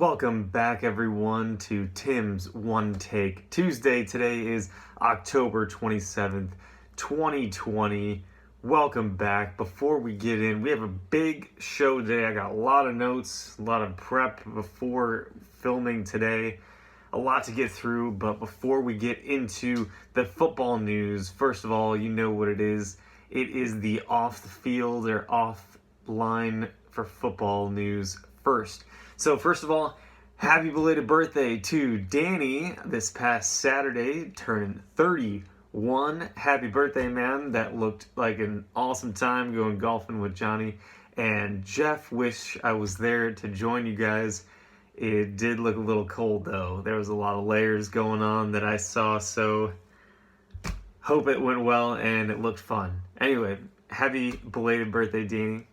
Welcome back, everyone, to Tim's One Take Tuesday. Today is October 27th, 2020. Welcome back. Before we get in, we have a big show today. I got a lot of notes, a lot of prep before filming today. A lot to get through, but before we get into the football news, first of all, you know what it is. It is the off the field or offline for football news first. So first of all, happy belated birthday to Danny this past Saturday, turning 31. Happy birthday, man. That looked like an awesome time going golfing with Johnny. And Jeff, wish I was there to join you guys. It did look a little cold, though. There was a lot of layers going on that I saw, so hope it went well and it looked fun. Anyway, happy belated birthday, Danny.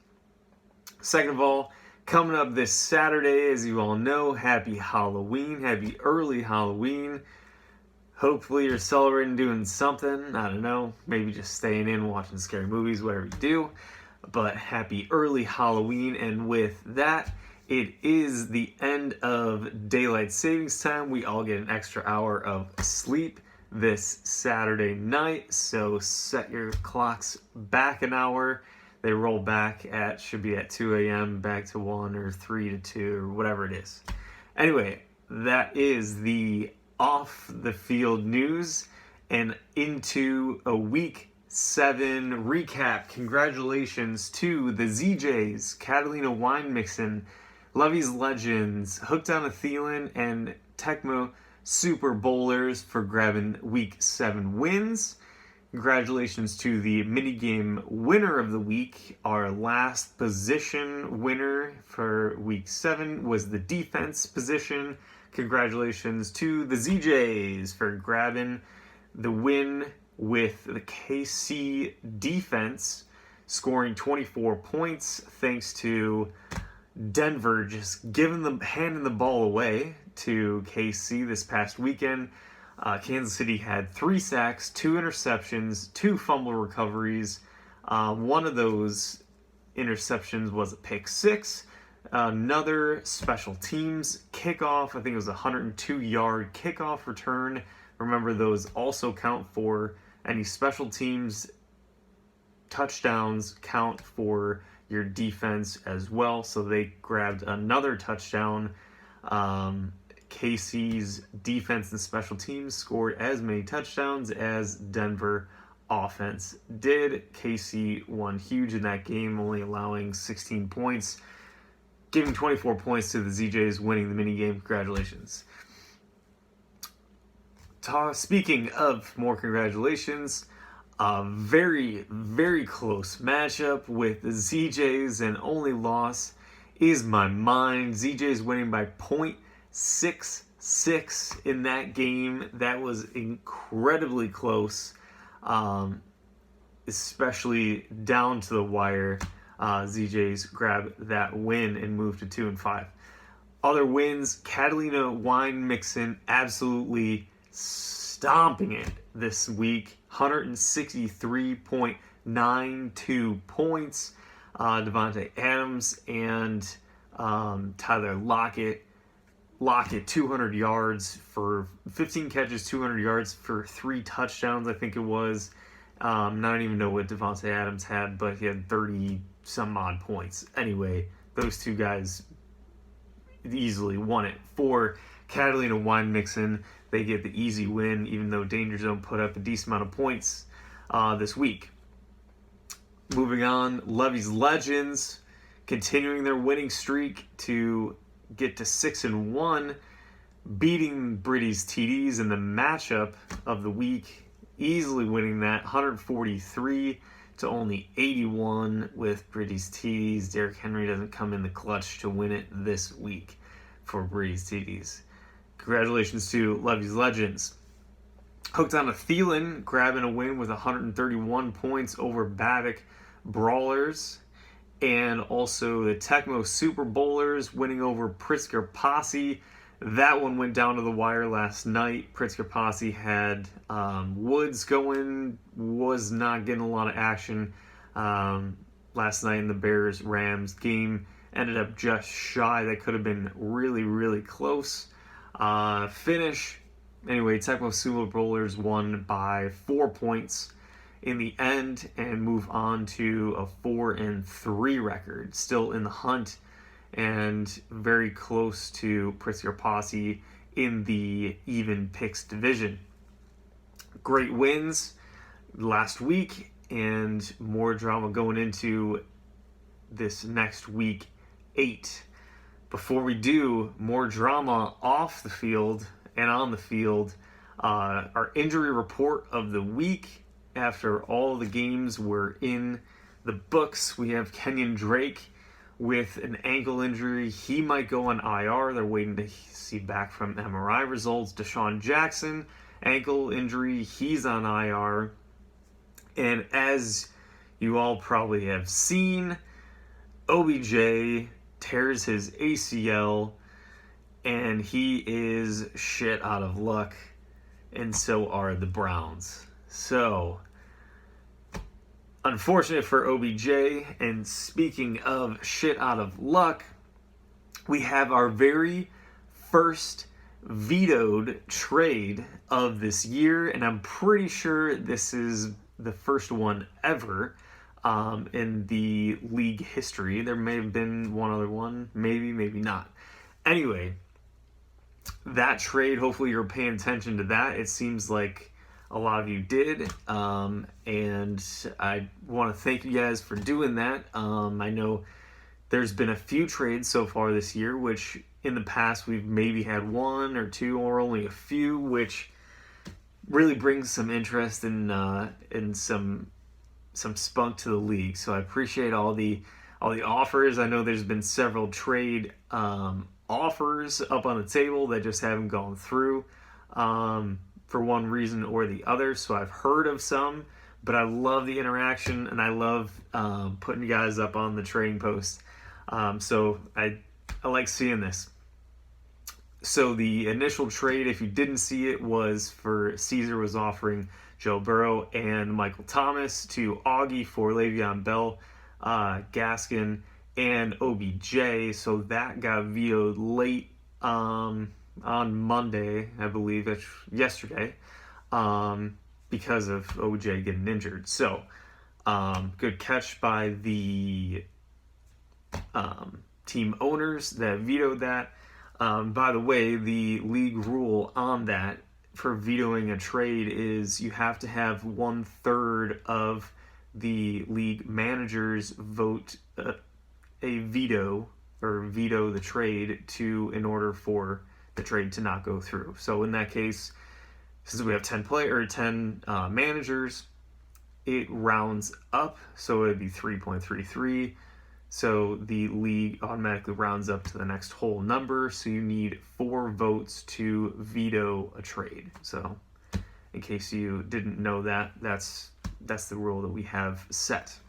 Second of all, coming up this Saturday, as you all know, happy Halloween, happy early Halloween. Hopefully you're celebrating doing something, I don't know, maybe just staying in, watching scary movies, whatever you do. But happy early Halloween, and with that, it is the end of daylight savings time. We all get an extra hour of sleep this Saturday night, so set your clocks back an hour. They roll back should be at 2 a.m., back to 1 or 3 to 2 or whatever it is. Anyway, that is the off the field news and into a week 7 recap. Congratulations to the ZJs, Catalina Wine Mixin', Levy's Legends, Hooked on a Thielen, and Tecmo Super Bowlers for grabbing week 7 wins. Congratulations to the minigame winner of the week. Our last position winner for week 7 was the defense position. Congratulations to the ZJs for grabbing the win with the KC defense, scoring 24 points thanks to Denver just handing the ball away to KC this past weekend. Kansas City had 3 sacks, 2 interceptions, 2 fumble recoveries. One of those interceptions was a pick 6. Another special teams kickoff. I think it was a 102-yard kickoff return. Remember, those also count for any special teams touchdowns, count for your defense as well. So they grabbed another touchdown. KC's defense and special teams scored as many touchdowns as Denver offense did. KC won huge in that game, only allowing 16 points, giving 24 points to the ZJs, winning the minigame. Congratulations. Speaking of more congratulations, a very, very close matchup with the ZJs, and only loss is my mind. ZJs winning by 0.66 in that game. That was incredibly close, especially down to the wire. ZJs grab that win and move to 2-5. Other wins, Catalina Wine Mixin' absolutely stomping it this week. 163.92 points. Devontae Adams and Tyler Lockett. 200 yards for 15 catches, 200 yards for 3 touchdowns, I think it was. I don't even know what Devontae Adams had, but he had 30-some-odd points. Anyway, those two guys easily won it. For Catalina Wine Mixin', they get the easy win, even though Danger Zone put up a decent amount of points this week. Moving on, Levy's Legends continuing their winning streak to get to 6-1, beating Britty's TDs in the matchup of the week, easily winning that 143 to only 81 with Britty's TDs. Derrick Henry doesn't come in the clutch to win it this week for Britty's TDs. Congratulations to Levy's Legends. Hooked on a Thielen, grabbing a win with 131 points over Bavick Brawlers. And also the Tecmo Super Bowlers winning over Pritzker Posse. That one went down to the wire last night. Pritzker Posse had Woods going, was not getting a lot of action last night in the Bears-Rams game. ended up just shy. That could have been really, really close. Finish, anyway, Tecmo Sumo Bowlers won by 4 points in the end and move on to a 4-3 record, still in the hunt and very close to Pritzker Posse in the even picks division. Great wins last week and more drama going into this next week 8. Before we do, more drama off the field and on the field. Our injury report of the week. After all the games were in the books, we have Kenyon Drake with an ankle injury. He might go on IR. They're waiting to see back from MRI results. Deshaun Jackson, ankle injury. He's on IR. And as you all probably have seen, OBJ tears his ACL, and he is shit out of luck, and so are the Browns. So, unfortunate for OBJ, and speaking of shit out of luck, we have our very first vetoed trade of this year, and I'm pretty sure this is the first one ever in the league history. There may have been one other one, maybe not. Anyway, that trade, hopefully you're paying attention to that. It seems like a lot of you did, and I want to thank you guys for doing that. I know there's been a few trades so far this year, which in the past we've maybe had one or two or only a few, which really brings some interest and some spunk to the league. So I appreciate all the offers. I know there's been several trade offers up on the table that just haven't gone through for one reason or the other. So I've heard of some, but I love the interaction and I love putting you guys up on the trading post. So I like seeing this. So the initial trade, if you didn't see it, was for Caesar was offering Joe Burrow and Michael Thomas to Augie for Le'Veon Bell, Gaskin, and OBJ. So that got vetoed late on Monday, I believe, yesterday, because of OJ getting injured. So good catch by the team owners that vetoed that. By the way, the league rule on that for vetoing a trade is you have to have 1/3 of the league managers vote a veto or veto the trade in order for the trade to not go through. So in that case, since we have 10 managers, it rounds up, so it would be 3.33. So the league automatically rounds up to the next whole number. So you need 4 votes to veto a trade. So in case you didn't know that, that's the rule that we have set.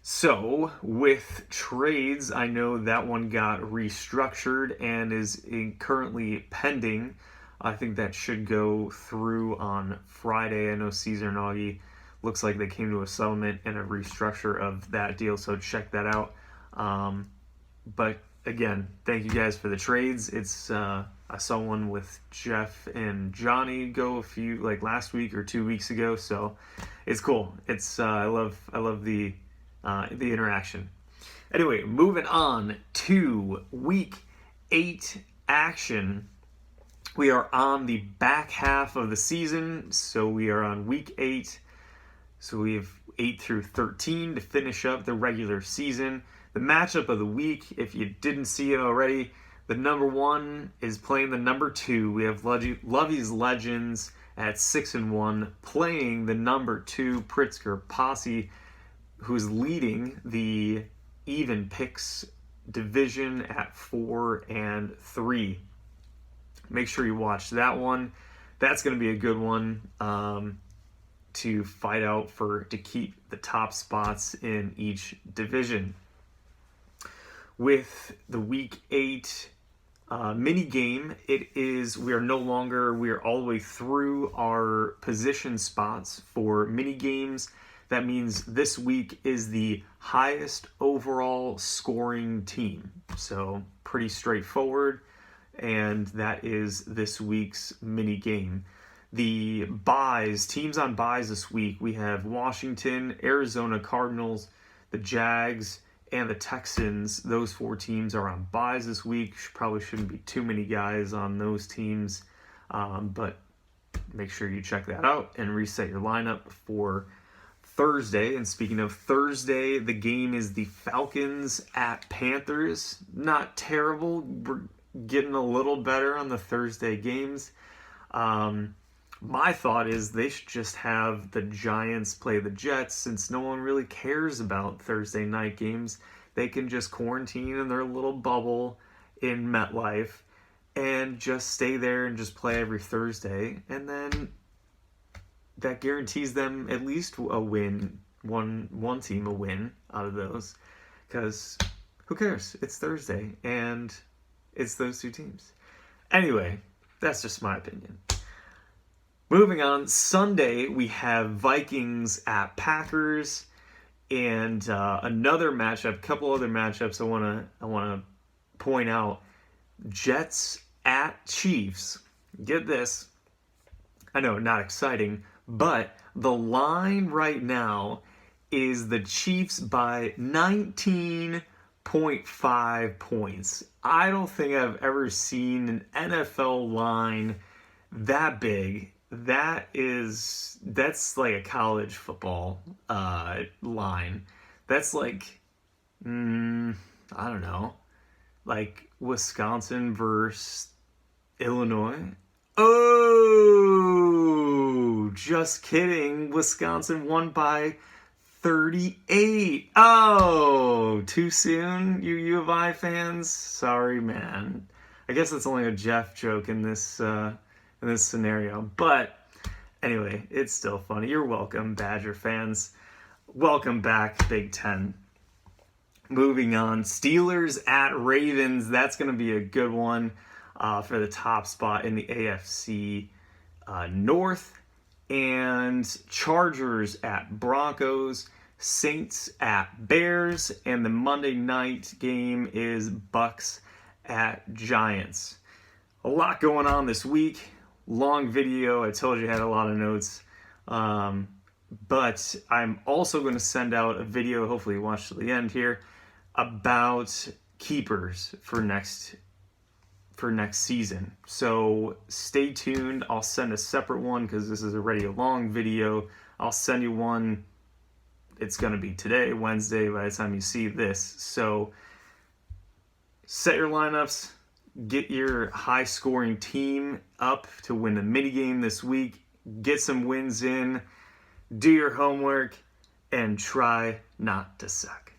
So with trades, I know that one got restructured and is currently pending. I think that should go through on Friday. I know Caesar and Augie looks like they came to a settlement and a restructure of that deal, so check that out. But again, thank you guys for the trades. It's I saw one with Jeff and Johnny go a few, like last week or 2 weeks ago, so it's cool. It's I love the interaction. Anyway, moving on to week 8 action. We are on the back half of the season, so we are on week 8. So we have 8 through 13 to finish up the regular season. The matchup of the week, if you didn't see it already, the number 1 is playing the number 2. We have Lovey's Legends at 6-1 playing the number 2 Pritzker Posse, who's leading the even picks division at 4-3. Make sure you watch that one. That's going to be a good one to fight out to keep the top spots in each division. With the week 8 mini game, we are all the way through our position spots for mini games That means this week is the highest overall scoring team. So pretty straightforward. And that is this week's mini game. The buys, teams on buys this week, we have Washington, Arizona Cardinals, the Jags, and the Texans. Those 4 teams are on buys this week. Probably shouldn't be too many guys on those teams, but make sure you check that out and reset your lineup for Thursday. And speaking of Thursday, the game is the Falcons at Panthers. Not terrible. We're getting a little better on the Thursday games. My thought is they should just have the Giants play the Jets, since no one really cares about Thursday night games. They can just quarantine in their little bubble in MetLife and just stay there and just play every Thursday. And then that guarantees them at least a win, one team a win out of those. Because who cares? It's Thursday and it's those 2 teams. Anyway, that's just my opinion. Moving on, Sunday we have Vikings at Packers, and another matchup, a couple other matchups I wanna point out. Jets at Chiefs. Get this. I know, not exciting, but the line right now is the Chiefs by 19.5 points. I don't think I've ever seen an NFL line that big. That's like a college football line. That's like, I don't know, like Wisconsin versus Illinois. Oh, just kidding. Wisconsin won by 38. Oh, too soon, you U of I fans? Sorry, man. I guess that's only a Jeff joke in this scenario. But anyway, it's still funny. You're welcome, Badger fans. Welcome back, Big Ten. Moving on, Steelers at Ravens. That's going to be a good one for the top spot in the AFC North. And Chargers at Broncos. Saints at Bears. And the Monday night game is Bucks at Giants. A lot going on this week. Long video. I told you I had a lot of notes. But I'm also going to send out a video, hopefully you watch to the end here, about keepers for next season. So stay tuned. I'll send a separate one because this is already a long video. I'll send you one. It's going to be today, Wednesday, by the time you see this. So set your lineups. Get your high-scoring team up to win the minigame this week. Get some wins in. Do your homework. And try not to suck.